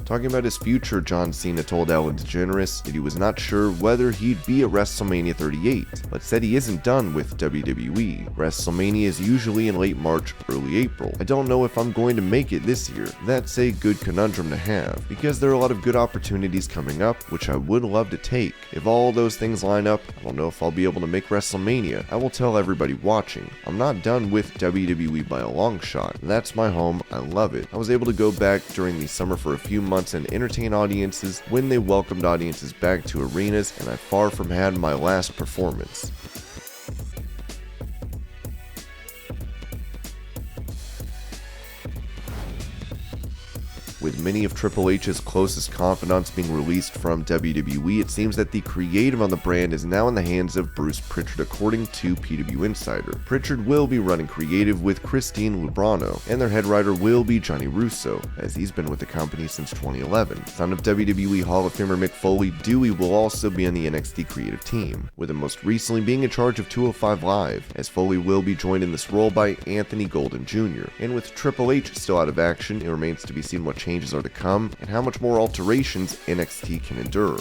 Talking about his future, John Cena told Ellen DeGeneres that he was not sure whether he'd be at WrestleMania 38, but said he isn't done with WWE. WrestleMania is usually in late March, early April. I don't know if I'm going to make it this year. That's a good conundrum to have, because there are a lot of good opportunities coming up, which I would love to take. If all those things line up, I don't know if I'll be able to make WrestleMania. I will tell everybody watching, I'm not done with WWE by a long shot. That's my home, I love it. I was able to go back during the summer for a few months and entertain audiences when they welcomed audiences back to arenas, and I far from had my last performance. With many of Triple H's closest confidants being released from WWE, it seems that the creative on the brand is now in the hands of Bruce Prichard, according to PW Insider. Prichard will be running creative with Christine Lubrano, and their head writer will be Johnny Russo, as he's been with the company since 2011. Son of WWE Hall of Famer Mick Foley, Dewey will also be on the NXT creative team, with him most recently being in charge of 205 Live, as Foley will be joined in this role by Anthony Golden Jr. And with Triple H still out of action, it remains to be seen what changes are to come and how much more alterations NXT can endure.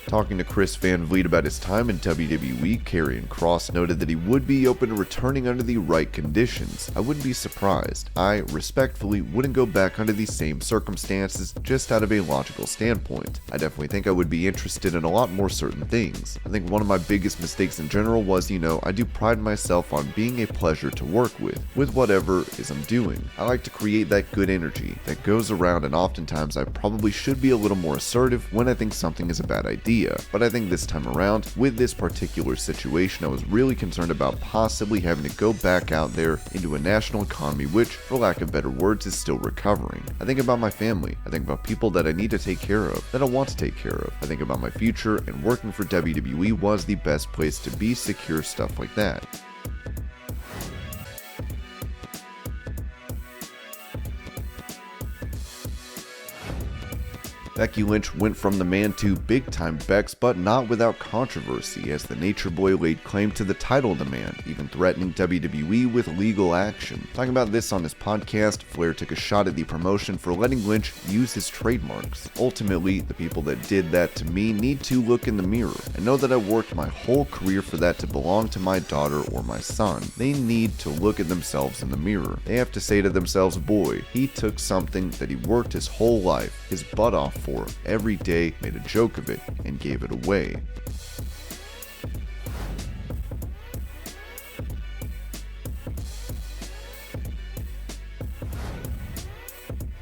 Talking to Chris Van Vliet about his time in WWE, KARRION noted that he would be open to returning under the right conditions. I wouldn't be surprised. I, respectfully, wouldn't go back under these same circumstances just out of a logical standpoint. I definitely think I would be interested in a lot more certain things. I think one of my biggest mistakes in general was, I do pride myself on being a pleasure to work with whatever is I'm doing. I like to create that good energy that goes around, and oftentimes I probably should be a little more assertive when I think something is a bad idea. But I think this time around, with this particular situation, I was really concerned about possibly having to go back out there into a national economy which, for lack of better words, is still recovering. I think about my family. I think about people that I need to take care of, that I want to take care of. I think about my future, and working for WWE was the best place to be, secure, stuff like that. Becky Lynch went from the man to big-time Bex, but not without controversy, as the Nature Boy laid claim to the title demand, even threatening WWE with legal action. Talking about this on his podcast, Flair took a shot at the promotion for letting Lynch use his trademarks. Ultimately, the people that did that to me need to look in the mirror and know that I worked my whole career for that to belong to my daughter or my son. They need to look at themselves in the mirror. They have to say to themselves, boy, he took something that he worked his whole life, his butt off for, every day, made a joke of it, and gave it away.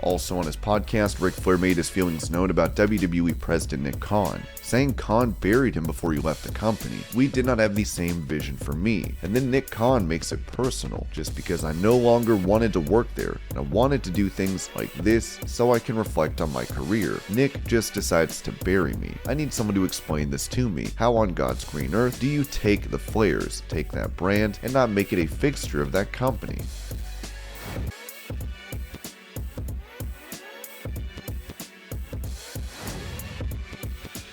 Also on his podcast, Ric Flair made his feelings known about WWE President Nick Khan, saying Khan buried him before he left the company. We did not have the same vision for me. And then Nick Khan makes it personal, just because I no longer wanted to work there, and I wanted to do things like this so I can reflect on my career. Nick just decides to bury me. I need someone to explain this to me. How on God's green earth do you take the Flairs, take that brand, and not make it a fixture of that company?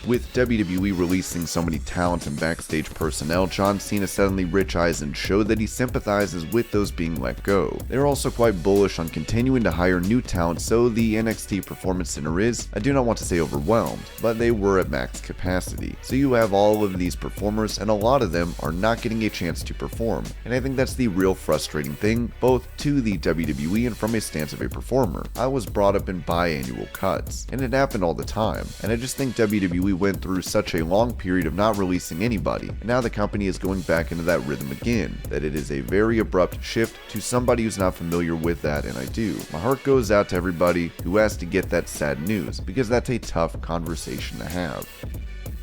With WWE releasing so many talent and backstage personnel, John Cena said on the Rich Eisen show that he sympathizes with those being let go. They're also quite bullish on continuing to hire new talent, so the NXT Performance Center is, I do not want to say overwhelmed, but they were at max capacity. So you have all of these performers, and a lot of them are not getting a chance to perform. And I think that's the real frustrating thing, both to the WWE and from a stance of a performer. I was brought up in biannual cuts, and it happened all the time, and I just think WWE went through such a long period of not releasing anybody, and now the company is going back into that rhythm again, that it is a very abrupt shift to somebody who's not familiar with that, and I do. My heart goes out to everybody who has to get that sad news, because that's a tough conversation to have.